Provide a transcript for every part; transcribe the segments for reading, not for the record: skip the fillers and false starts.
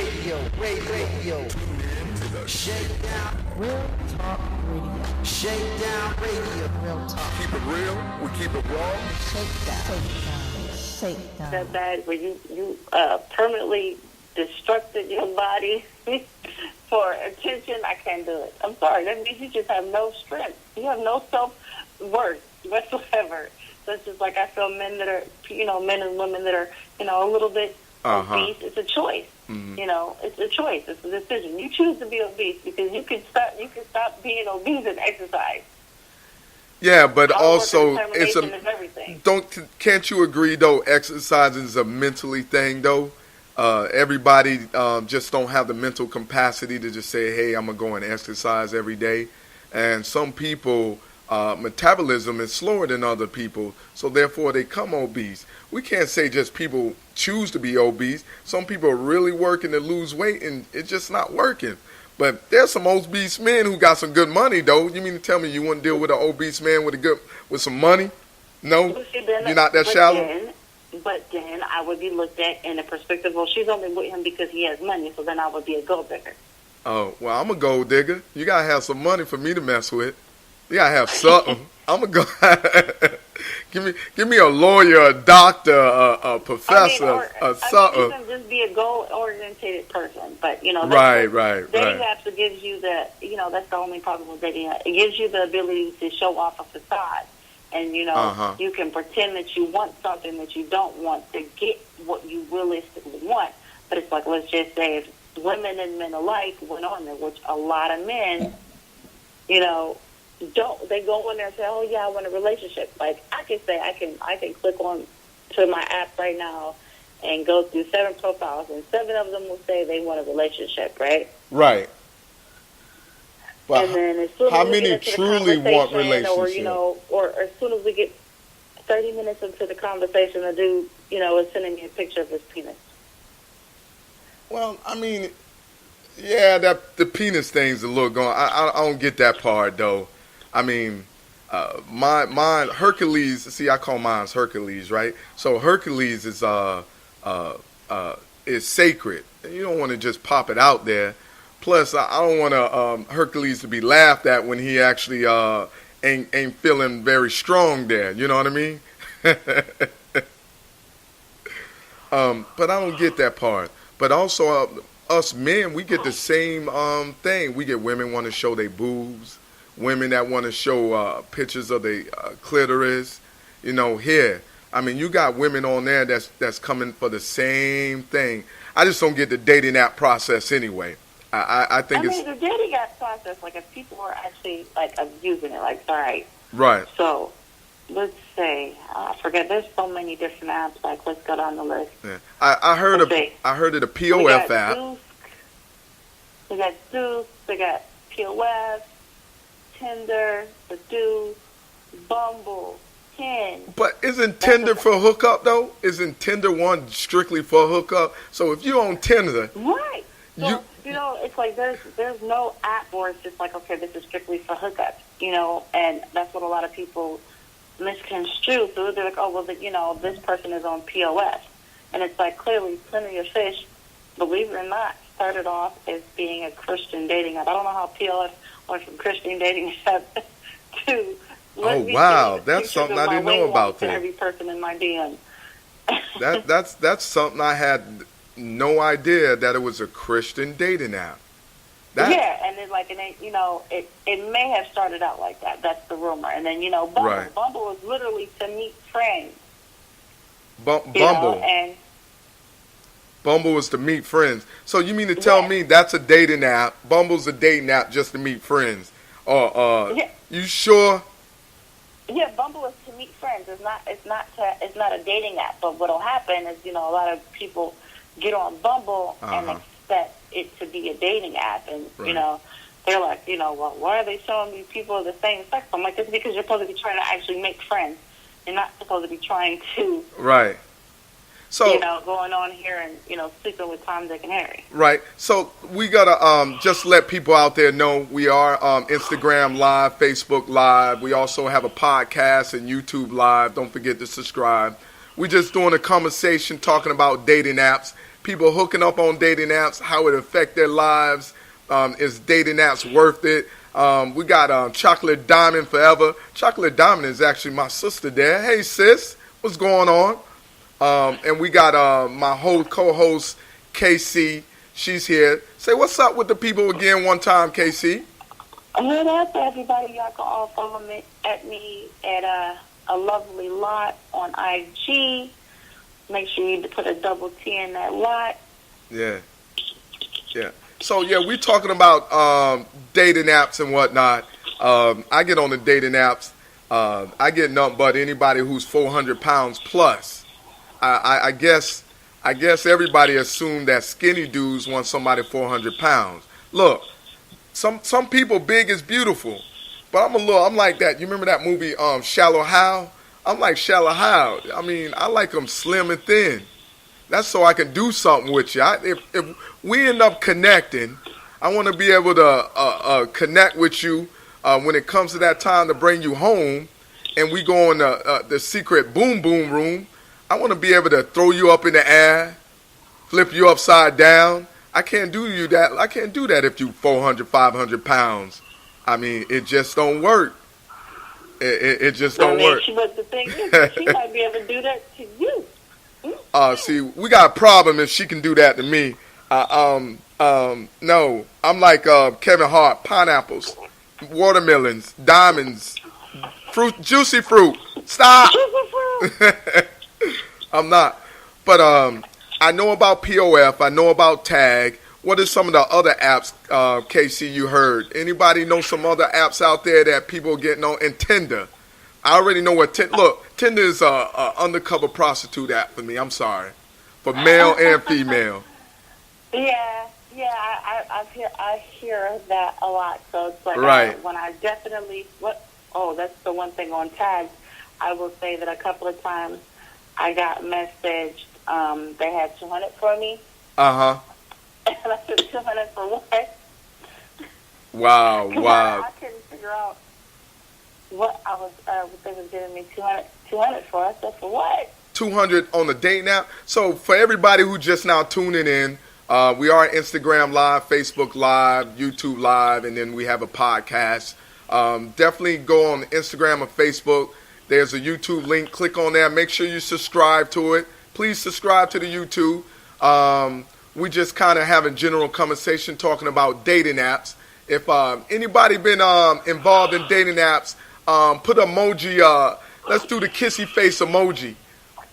Radio. ShakeDown. Real Talk Radio. ShakeDown Radio. Real Talk. Keep it real. We keep it raw. ShakeDown. ShakeDown. That bad where you permanently destructed your body for attention. I can't do it. I'm sorry. That means you just have no strength. You have no self-worth whatsoever. So it's just like I feel men that are, men and women that are, a little bit obese. It's a choice. Mm-hmm. It's a choice. It's a decision. You choose to be obese because you can stop being obese and exercise. Yeah, but Hard also work and it's determination is everything. Can't you agree though? Exercising is a mentally thing though. Everybody just don't have the mental capacity to just say, "Hey, I'm gonna go and exercise every day." And some people metabolism is slower than other people, so therefore they come obese. We can't say just people choose to be obese. Some people are really working to lose weight, and it's just not working. But there's some obese men who got some good money, though. You mean to tell me you wouldn't deal with an obese man with some money? No, you're not that shallow. But then I would be looked at in the perspective, well, she's only with him because he has money, so then I would be a gold digger. Oh, well, I'm a gold digger. You gotta have some money for me to mess with. You gotta have something. I'm gonna go. Give me a lawyer, a doctor, a professor, something. You can just be a goal-oriented person, but right. Dating apps gives you the, that's the only problem with dating. It gives you the ability to show off a facade, and you can pretend that you want something that you don't want to get what you realistically want. But it's like, let's just say, if women and men alike went on there, which a lot of men, don't. They go in there and say, "Oh yeah, I want a relationship." Like I can say, I can click on to my app right now and go through 7 profiles, and 7 of them will say they want a relationship, right? Right. Well, and then as soon how as we many get into truly the want conversation, relationship? or as soon as we get 30 minutes into the conversation, the dude, is sending me a picture of his penis. Well, I mean, yeah, the penis thing's a little going. I don't get that part though. I mean, mine Hercules. See, I call mine Hercules, right? So Hercules is sacred. You don't want to just pop it out there. Plus, I don't want Hercules to be laughed at when he actually ain't feeling very strong there. You know what I mean? But I don't get that part. But also, us men, we get the same thing. We get women want to show their boobs. Women that want to show pictures of their clitoris, here. I mean, you got women on there that's coming for the same thing. I just don't get the dating app process anyway. I think it's... the dating app process, like, if people are actually, like, abusing it, like, all right. Right. So, let's say, I forget, there's so many different apps, like, let's go down the list. Yeah. I heard of the POF app. We got Zeus, we got POF, Tinder, Badoo, Bumble, Tin. But isn't Tinder for hookup, though? Isn't Tinder one strictly for hookup? So if you're on Tinder... Right. So, it's like there's no app where it's just like, okay, this is strictly for hookups, and that's what a lot of people misconstrue. So they're like, oh, well, this person is on POS. And it's like, clearly, Plenty of Fish, believe it or not, started off as being a Christian dating app. I don't know how POS went from Christian dating app to... Oh, wow. That's something I didn't know about that. Every person in my DM. That's something I had no idea that it was a Christian dating app. Yeah, and then it may have started out like that. That's the rumor. And then Bumble. Right. Bumble is literally to meet friends. Bumble. And Bumble is to meet friends. So you mean to tell me that's a dating app? Bumble's a dating app just to meet friends? You sure? Yeah, Bumble is to meet friends. It's not a dating app. But what'll happen is a lot of people get on Bumble and expect it to be a dating app, and they're like, well, why are they showing me people of the same sex? I'm like, it's because you're supposed to be trying to actually make friends. You're not supposed to be trying to So going on here and sleeping with Tom, Dick, and Harry. Right. So we gotta just let people out there know we are Instagram Live, Facebook Live. We also have a podcast and YouTube Live. Don't forget to subscribe. We're just doing a conversation talking about dating apps. people hooking up on dating apps, how it affect their lives. Is dating apps worth it? We got Chocolate Diamond Forever. Chocolate Diamond is actually my sister there. Hey, sis, what's going on? And we got my whole co-host, KC. She's here. Say what's up with the people again one time, KC. What up, everybody? Y'all can all follow me at a lovely lot on IG. Make sure you put a double T in that lot. Yeah. So yeah, we're talking about dating apps and whatnot. I get on the dating apps. I get nothing but anybody who's 400 pounds plus. I guess everybody assumed that skinny dudes want somebody 400 pounds. Look, some people big is beautiful, but I'm like that. You remember that movie Shallow Hal? I'm like Shallow Hal. I mean, I like them slim and thin. That's so I can do something with you. If we end up connecting, I want to be able to connect with you when it comes to that time to bring you home, and we go in the secret boom boom room. I want to be able to throw you up in the air, flip you upside down. I can't do that. I can't do that if you 400, 500 pounds. I mean, it just don't work. It just don't work. But the thing is, she might be able to do that to you. See, we got a problem if she can do that to me. No, I'm like Kevin Hart. Pineapples, watermelons, diamonds, fruit, juicy fruit. Stop. I'm not. But I know about POF. I know about Tag. What are some of the other apps, KC, you heard? Anybody know some other apps out there that people are getting on? And Tinder. I already know what Tinder... Look, Tinder is an undercover prostitute app for me. I'm sorry. For male and female. Yeah, I hear that a lot. So it's like right. When I definitely... that's the one thing on Tag. I will say that a couple of times I got messaged. They had 200 for me. Uh-huh. And I said, 200 for what? Wow. I couldn't figure out what they was giving me 200 for. I said, for what? 200 on the dating app. So for everybody who just now tuning in, we are Instagram Live, Facebook Live, YouTube Live, and then we have a podcast. Definitely go on Instagram or Facebook. There's a YouTube link. Click on there. Make sure you subscribe to it. Please subscribe to the YouTube. We just kind of having general conversation talking about dating apps. If anybody been involved in dating apps, put emoji. Let's do the kissy face emoji.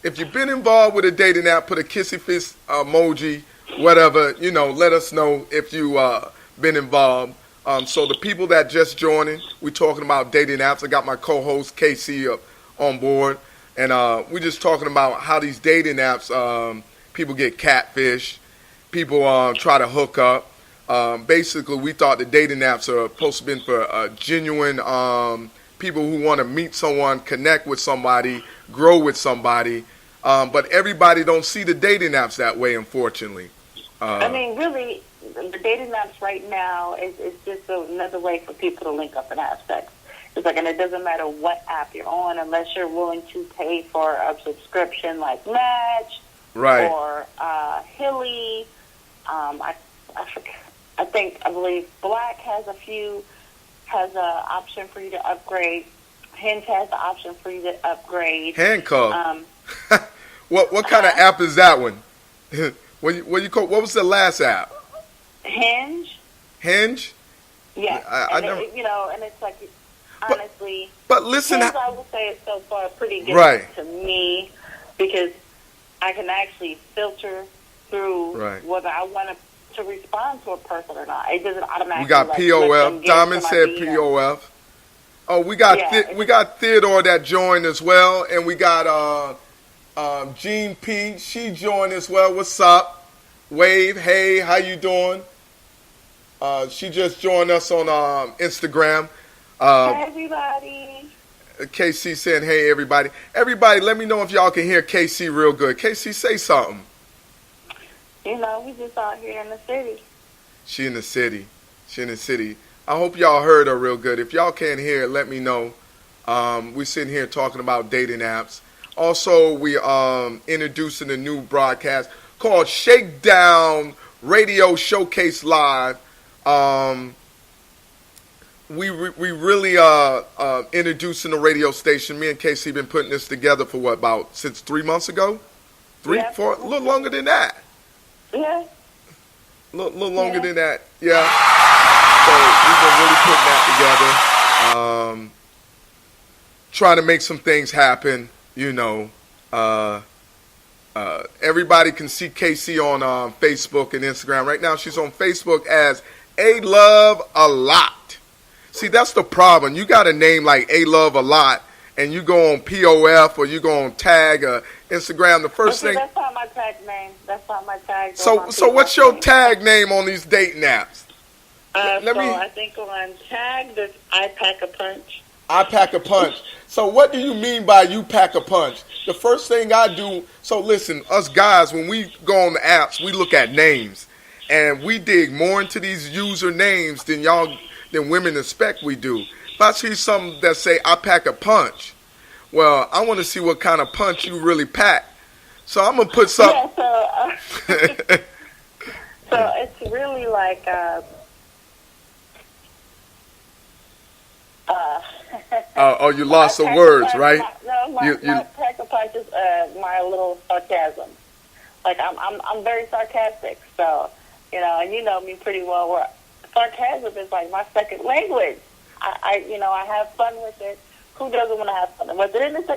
If you've been involved with a dating app, put a kissy face emoji. Whatever, let us know if you been involved. So the people that just joining, we talking about dating apps. I got my co-host KC on board, and we just talking about how these dating apps, people get catfish, people try to hook up. Basically, we thought the dating apps are supposed to be for genuine people who want to meet someone, connect with somebody, grow with somebody. But everybody don't see the dating apps that way, unfortunately. I mean, really, the dating apps right now is just another way for people to link up and have sex. It's like, and it doesn't matter what app you're on, unless you're willing to pay for a subscription like Match, right, or Hilly. I believe Black has an option for you to upgrade. Hinge has the option for you to upgrade. Handcuff. What kind of app is that one? What was the last app? Hinge. Hinge? Yeah. I and never... and it's like, honestly, but listen, Hinge, I will say, it's so far pretty good right. to me, because I can actually filter through right. whether I want to respond to a person or not. It doesn't automatically. We got POF. Diamond said POF. Oh, we got Theodore that joined as well, and we got Jean P. She joined as well. What's up? Wave. Hey, how you doing? She just joined us on Instagram. Hey, everybody. KC saying, hey, everybody. Everybody, let me know if y'all can hear KC real good. KC, say something. We just out here in the city. She in the city. I hope y'all heard her real good. If y'all can't hear it, let me know. We're sitting here talking about dating apps. Also, we introducing a new broadcast called ShakeDown Radio Showcase Live. We really introducing the radio station. Me and Casey been putting this together for since 3 months ago? 4, a little longer than that. Yeah. A little longer than that. Yeah. So we've been really putting that together. Trying to make some things happen, everybody can see Casey on Facebook and Instagram. Right now she's on Facebook as A Love A Lot. See, that's the problem. You got a name like A Love A Lot, and you go on POF or you go on Tag or Instagram. The first thing. That's not my tag name. That's not my tag. So what's your tag name on these dating apps? I think on Tag, there's I Pack a Punch. I pack a punch. So what do you mean by you pack a punch? The first thing I do, so listen, us guys, when we go on the apps, we look at names. And we dig more into these user names than women expect we do. If I see something that say I pack a punch, well, I want to see what kind of punch you really pack. So I'm going to put something. Yeah, so it's really like... you lost some words, right? My pack a punch is my little sarcasm. Like I'm very sarcastic, so and you know me pretty well. Where sarcasm is like my second language. I have fun with it. Who doesn't want to have fun with it? And it's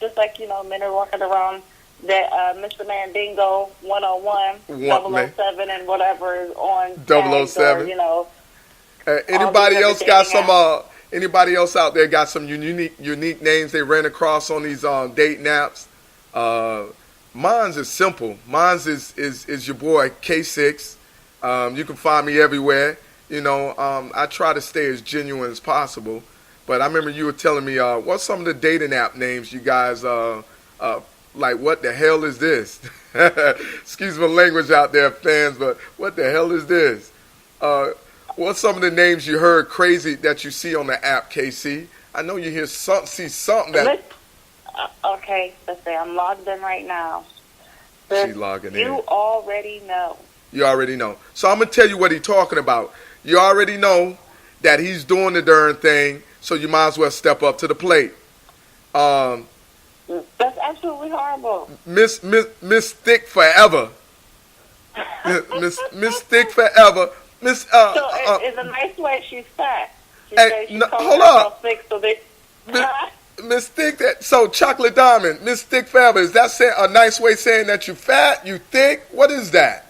just like men are walking around that Mr. Mandingo 101, 007, and whatever is on 007. Or, anybody else got some? Anybody else out there got some unique names they ran across on these dating apps? Mine's is simple. Mine's is your boy K6. You can find me everywhere. I try to stay as genuine as possible. But I remember you were telling me what's some of the dating app names you guys like. What the hell is this? Excuse my language out there, fans, but what the hell is this? What's some of the names you heard crazy that you see on the app, KC? I know you see something that... Okay, let's say I'm logged in right now. She's logging in. You already know. You already know. So I'm going to tell you what he's talking about. You already know that he's doing the darn thing, so you might as well step up to the plate. That's absolutely horrible. Miss Thick Forever. Miss Thick Forever. Miss, it's a nice way she's fat. Hold up. Thick, so Miss Thick, so Chocolate Diamond, Miss Thick Forever, is that a nice way of saying that you fat, you thick? What is that?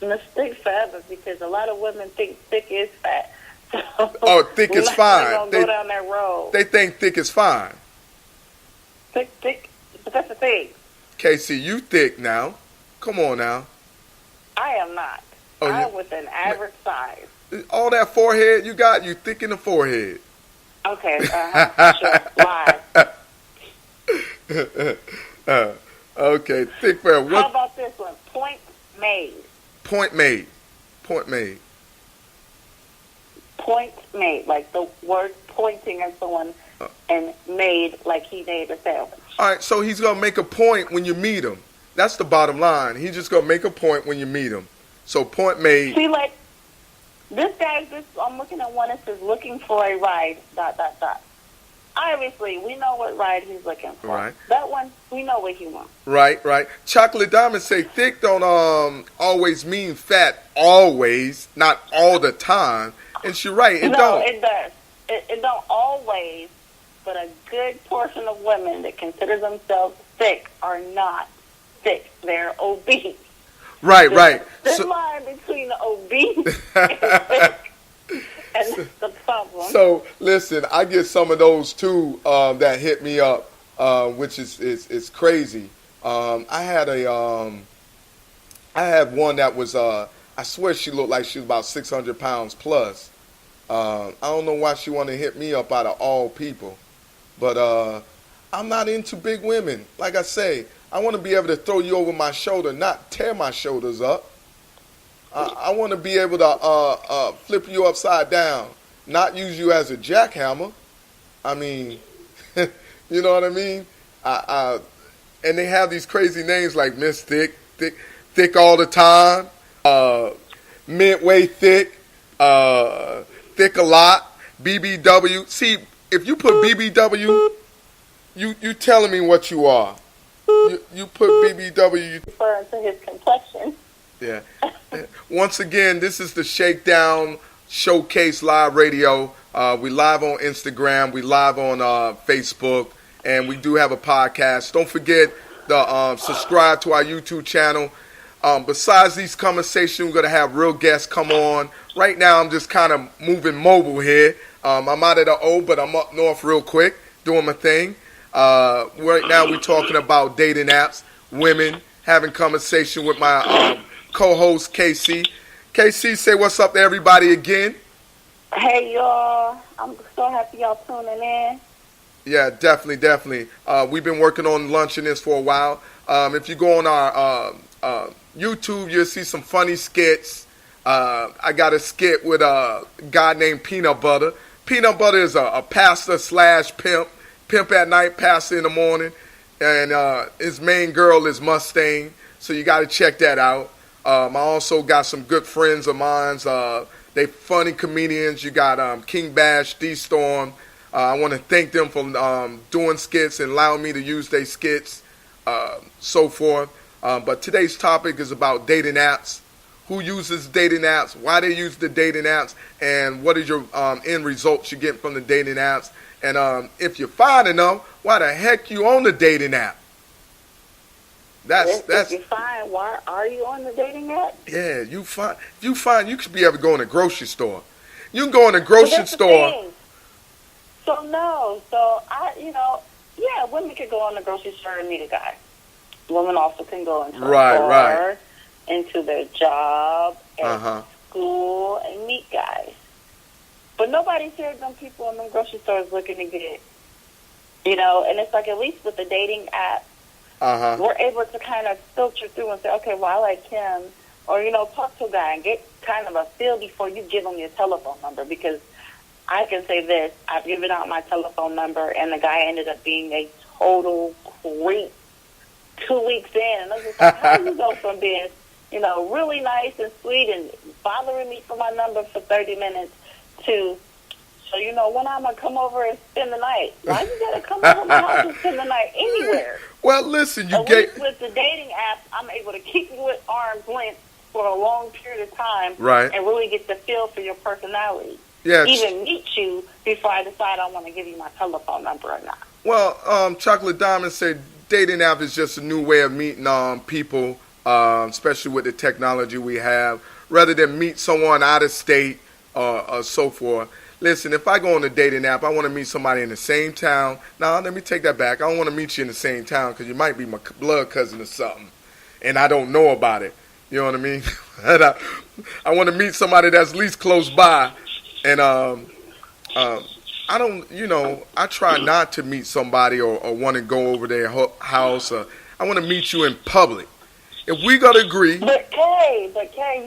Miss Thick Forever, because a lot of women think thick is fat. So thick is fine. Go down that road. They think thick is fine. Thick, but that's the thing. Casey, you thick now. Come on now. I am not. I'm with an average size. All that forehead you got, you thick in the forehead. Okay, sure. Lie. Okay, thick forever. How about this one? Point made. Point made. Point made. Point made, like the word pointing at someone, and made like he made a sandwich. All right, so he's gonna make a point when you meet him. That's the bottom line. He's just gonna make a point when you meet him. So point made. See, like, this guy, I'm looking at one that says looking for a ride, ... Obviously, we know what ride he's looking for. Right. That one, we know what he wants. Right. Chocolate Diamond say thick don't always mean fat always, not all the time. And she's right, it don't. No, it does. It don't always, but a good portion of women that consider themselves thick are not thick. They're obese. Right. There's a line between the obese and thick, and that's the problem. So, listen, I get some of those, too, that hit me up, which is crazy. I had one that was, I swear she looked like she was about 600 pounds plus. I don't know why she wanted to hit me up out of all people. But I'm not into big women. Like I say, I want to be able to throw you over my shoulder, not tear my shoulders up. I want to be able to flip you upside down, not use you as a jackhammer. I mean, you know what I mean? and they have these crazy names like Miss Thick all the time, Midway Thick, Thick a lot, BBW. See, if you put BBW, you telling me what you are. You put BBW. Referring to his complexion. Yeah. Once again, this is the Shakedown Showcase Live Radio. We live on Instagram. We live on Facebook. And we do have a podcast. Don't forget to subscribe to our YouTube channel. Besides these conversations, we're going to have real guests come on. Right now, I'm just kind of moving mobile here. I'm out of the O, but I'm up north real quick doing my thing. Right now, we're talking about dating apps, women, having conversation with my co-host, KC. KC, say what's up to everybody again. Hey, y'all. I'm so happy y'all tuning in. Yeah, definitely. We've been working on launching this for a while. If you go on our YouTube, you'll see some funny skits. I got a skit with a guy named Peanut Butter. Peanut Butter is a pastor / pimp. Pimp at night, pastor in the morning. And his main girl is Mustang. So you got to check that out. I also got some good friends of mine. They funny comedians. You got King Bash, D-Storm. I want to thank them for doing skits and allowing me to use their skits, so forth. But today's topic is about dating apps. Who uses dating apps? Why they use the dating apps? And what is your end results you get from the dating apps? And if you're fine enough, why the heck you on the dating app? If you're fine, why are you on the dating app? Yeah, you fine. If you fine, you could be able to go in a grocery store. You can go in a grocery store. Women can go in the grocery store and meet a guy. Women also can go into a bar, into their job, and school, and meet guys. But nobody's heard them people in them grocery stores looking to get, and it's like at least with the dating app, we're able to kind of filter through and say, okay, well, I like him. Or, talk to a guy and get kind of a feel before you give him your telephone number. Because I can say this, I've given out my telephone number, and the guy ended up being a total creep 2 weeks in. And I was just like, how do you go from being, really nice and sweet and bothering me for my number for 30 minutes to, when I'm going to come over and spend the night? Why you got to come over my house and spend the night anywhere? Well, listen, with the dating apps, I'm able to keep you at arm's length for a long period of time, and really get the feel for your personality. Yeah, even meet you before I decide I want to give you my telephone number or not. Well, Chocolate Diamond said dating app is just a new way of meeting people, especially with the technology we have, rather than meet someone out of state or so forth. Listen, if I go on a dating app, I want to meet somebody in the same town. Now, let me take that back. I don't want to meet you in the same town because you might be my blood cousin or something, and I don't know about it. You know what I mean? I want to meet somebody that's at least close by, and I don't, I try not to meet somebody or want to go over their house. I want to meet you in public. If we got to agree. But Kay,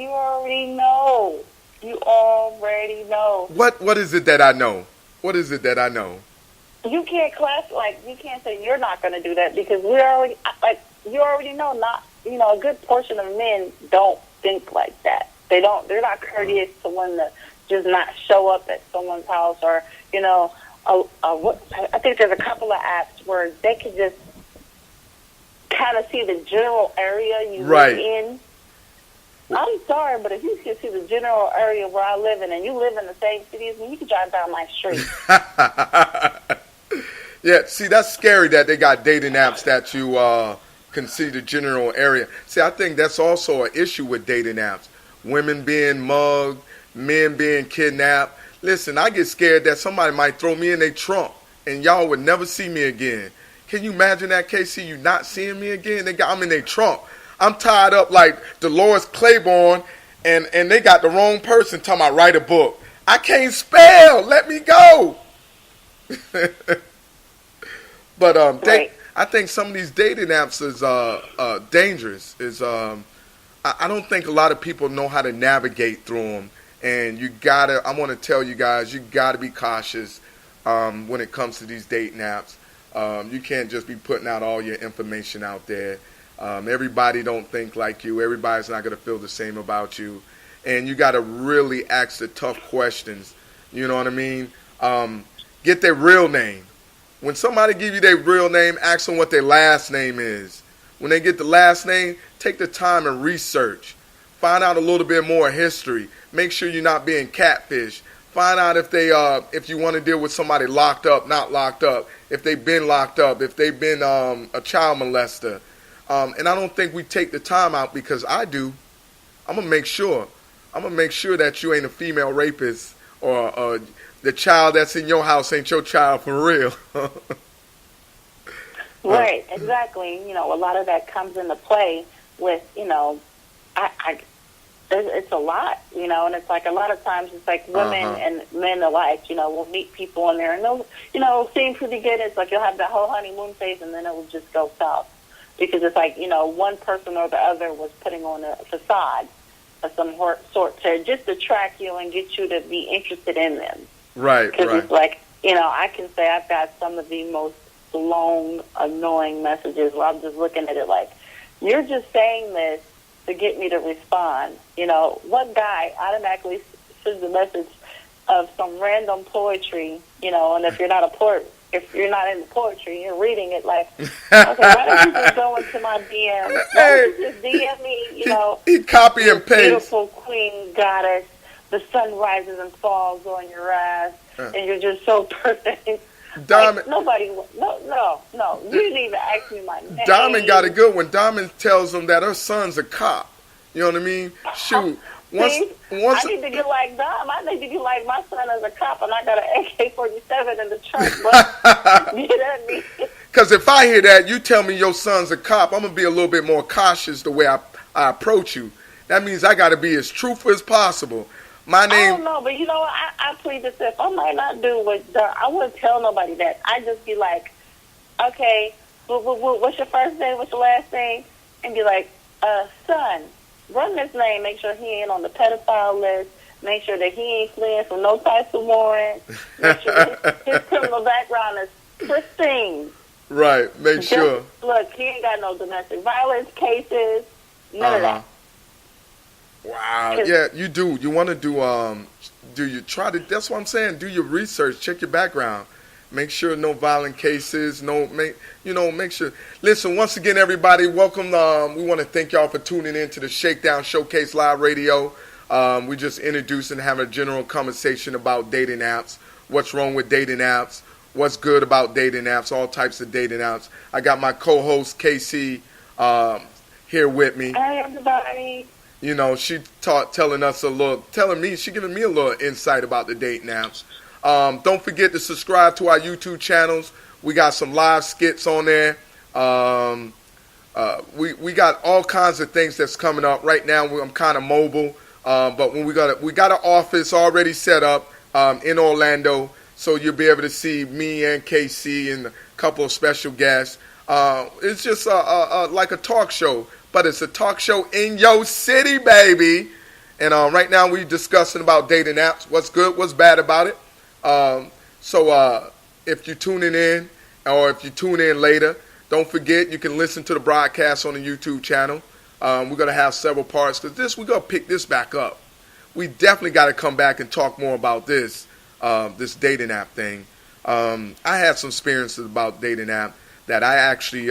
you already know. You already know. What is it that I know? What is it that I know? You can't you can't say you're not going to do that because you already know a good portion of men don't think like that. They're not courteous to one to just not show up at someone's house or, I think there's a couple of apps where they can just kind of see the general area you live in. I'm sorry, but if you can see the general area where I live in and you live in the same city as me, you can drive down my street. Yeah, see, that's scary that they got dating apps that you can see the general area. See, I think that's also an issue with dating apps. Women being mugged, men being kidnapped. Listen, I get scared that somebody might throw me in their trunk and y'all would never see me again. Can you imagine that, KC, you not seeing me again? I'm in their trunk. I'm tied up like Dolores Claiborne, and they got the wrong person talking about write a book. I can't spell. Let me go. But I think some of these dating apps is dangerous. I don't think a lot of people know how to navigate through them. And I want to tell you guys, you gotta be cautious when it comes to these dating apps. You can't just be putting out all your information out there. Everybody don't think like you. Everybody's not going to feel the same about you. And you got to really ask the tough questions. You know what I mean? Get their real name. When somebody give you their real name, ask them what their last name is. When they get the last name, take the time and research. Find out a little bit more history. Make sure you're not being catfished. Find out if you want to deal with somebody locked up, not locked up, if they've been locked up, if they've been a child molester. And I don't think we take the time out, because I do. I'm going to make sure that you ain't a female rapist, or the child that's in your house ain't your child for real. Right, exactly. You know, a lot of that comes into play with, you know, it's a lot, you know, and it's like a lot of times it's like women and men alike, you know, will meet people in there and they'll, you know, seem pretty good. It's like you'll have that whole honeymoon phase and then it will just go south, because it's like, you know, one person or the other was putting on a facade of some sort to just attract you and get you to be interested in them. Right, because it's like, you know, I can say I've got some of the most long, annoying messages where I'm just looking at it like, you're just saying this to get me to respond. You know, what guy automatically sends a message of some random poetry, you know, and if you're not into poetry, you're reading it like, okay, why don't you just go into my DM? Why don't you just DM me, you know? He copy and paste. Beautiful queen goddess, the sun rises and falls on your ass, and you're just so perfect. Diamond, like, no. You didn't even ask me my name. Diamond got a good one. Diamond tells them that her son's a cop. You know what I mean? Shoot. Once I need to get like Dom. I need to get like my son as a cop, and I got an AK-47 in the trunk. But you know what I mean? Because if I hear that, you tell me your son's a cop, I'm going to be a little bit more cautious the way I approach you. That means I got to be as truthful as possible. My name. I don't know, but you know what? I plead the fifth. I might not do what I wouldn't tell nobody that. I just be like, okay, what's your first name? What's your last name? And be like, son, run this name. Make sure he ain't on the pedophile list. Make sure that he ain't fleeing from no types of warrant. Make sure his criminal background is pristine. Right. Make sure. Look, he ain't got no domestic violence cases. None of that. Wow. Yeah, you do. You want to that's what I'm saying. Do your research. Check your background. Make sure no violent cases. Make sure. Listen, once again, everybody, welcome. We want to thank y'all for tuning in to the ShakeDown Showcase Live Radio. We just introduced and have a general conversation about dating apps. What's wrong with dating apps? What's good about dating apps? All types of dating apps. I got my co-host, Casey, here with me. Hi, everybody. You know, she giving me a little insight about the dating apps. Don't forget to subscribe to our YouTube channels. We got some live skits on there. We got all kinds of things that's coming up. Right now, I'm kind of mobile, but when we got an office already set up in Orlando, so you'll be able to see me and KC and a couple of special guests. It's just like a talk show. But it's a talk show in your city, baby. And right now we're discussing about dating apps. What's good, what's bad about it. So if you're tuning in or if you tune in later, don't forget you can listen to the broadcast on the YouTube channel. We're going to have several parts because we're going to pick this back up. We definitely got to come back and talk more about this dating app thing. I had some experiences about dating app that I actually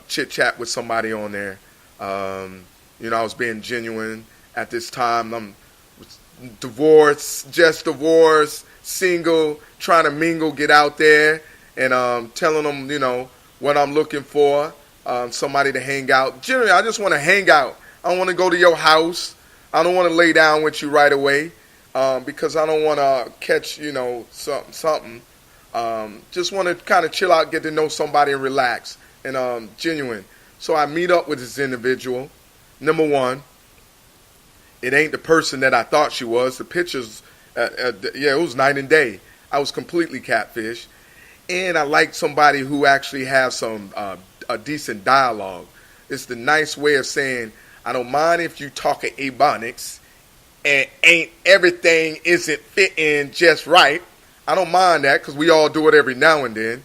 chit-chat with somebody on there. I was being genuine at this time. I'm divorced, single, trying to mingle, get out there, and telling them, what I'm looking for, somebody to hang out. Generally, I just want to hang out. I don't want to go to your house. I don't want to lay down with you right away because I don't want to catch, something. Just want to kind of chill out, get to know somebody and relax. And genuine. So I meet up with this individual. Number one, it ain't the person that I thought she was. The pictures, it was night and day. I was completely catfished. And I like somebody who actually has some a decent dialogue. It's the nice way of saying, I don't mind if you talk at Ebonics and everything isn't fitting just right. I don't mind that because we all do it every now and then.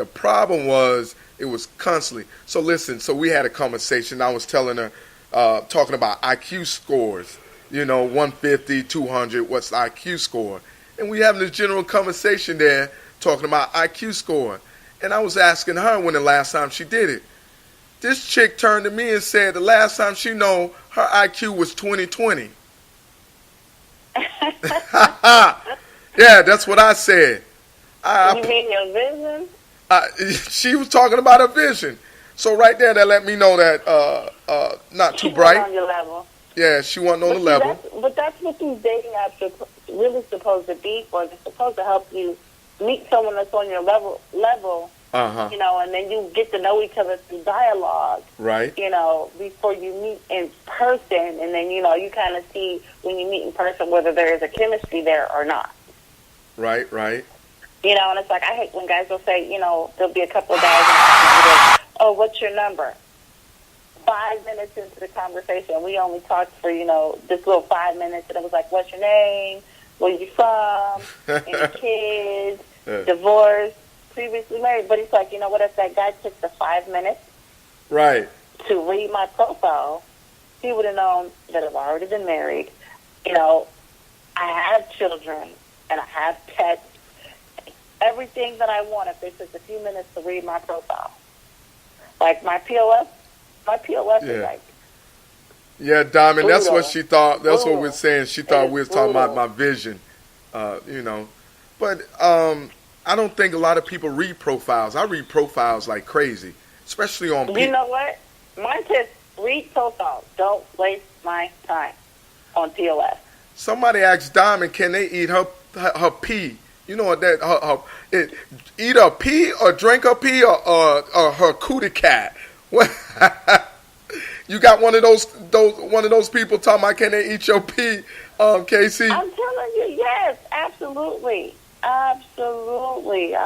The problem was it was constantly. So listen, so we had a conversation. I was telling her, talking about IQ scores. 150, 200, what's the IQ score? And we having this general conversation there talking about IQ score. And I was asking her when the last time she did it. This chick turned to me and said the last time she know her IQ was 2020. Yeah, that's what I said. You mean your vision? She was talking about her vision. So right there, that let me know that not too bright. On your level. Yeah, she wasn't on the level. But that's what these dating apps are really supposed to be for. They're supposed to help you meet someone that's on your level. And then you get to know each other through dialogue. Right. Before you meet in person, and then you kind of see when you meet in person whether there is a chemistry there or not. Right. And it's like I hate when guys will say, there'll be a couple of guys and like, oh, what's your number? 5 minutes into the conversation, we only talked for, this little 5 minutes, and it was like, what's your name? Where you from? Any kids? Divorced? Previously married? But it's like, what if that guy took the 5 minutes right to read my profile, he would have known that I've already been married. I have children, and I have pets. Everything that I want if they took a few minutes to read my profile. Like my POS is like... Yeah, Diamond, that's brutal. what she thought. That's what Brutal. we're saying. She thought we was talking about my vision, But I don't think a lot of people read profiles. I read profiles like crazy, especially on people. You know what? Mine says read profiles. Don't waste my time on POS. Somebody asked Diamond, can they eat her pee? You know what that eat a pee or drink a pee or her cootie cat? You got one of those people talking about can they eat your pee, Casey? I'm telling you, yes, absolutely. I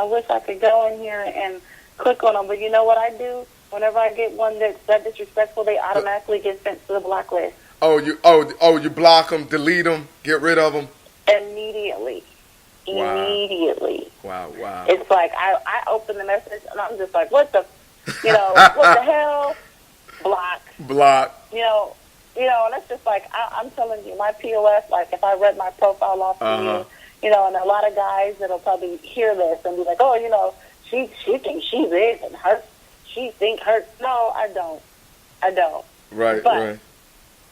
wish I could go in here and click on them, but you know what I do? Whenever I get one that's that disrespectful, they automatically get sent to the blacklist. You block them, delete them, get rid of them immediately. Wow. Immediately. Wow. It's like I open the message and I'm just like, what the, what the hell? Block. And it's just like I'm telling you, my POS. Like if I read my profile off to you, and a lot of guys that'll probably hear this and be like, oh, she thinks she's this and she think her. No, I don't. Right. But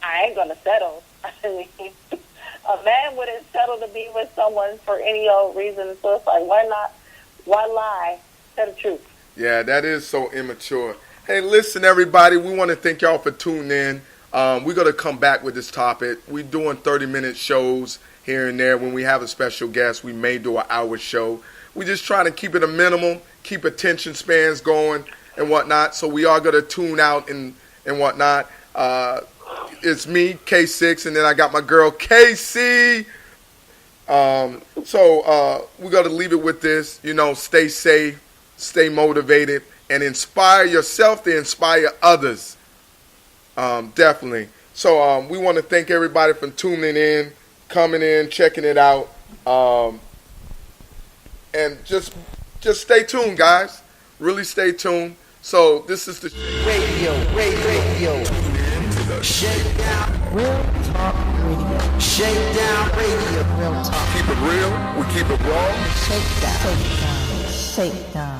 I ain't gonna settle. I mean, a man wouldn't settle to be with someone for any old reason. So it's like, why not? Why lie? Tell the truth. Yeah, that is so immature. Hey, listen, everybody. We want to thank y'all for tuning in. We're going to come back with this topic. We're doing 30-minute shows here and there. When we have a special guest, we may do an hour show. We're just trying to keep it a minimum, keep attention spans going and whatnot. So we are going to tune out and whatnot. It's me, K6, and then I got my girl, KC. So we're going to leave it with this. Stay safe, stay motivated, and inspire yourself to inspire others. Definitely. So we want to thank everybody for tuning in, coming in, checking it out. And just stay tuned, guys. Really stay tuned. So this is the Radio. ShakeDown. Real Talk Radio. ShakeDown Radio. Real Talk. Keep it real. We keep it raw. Shakedown. Shakedown.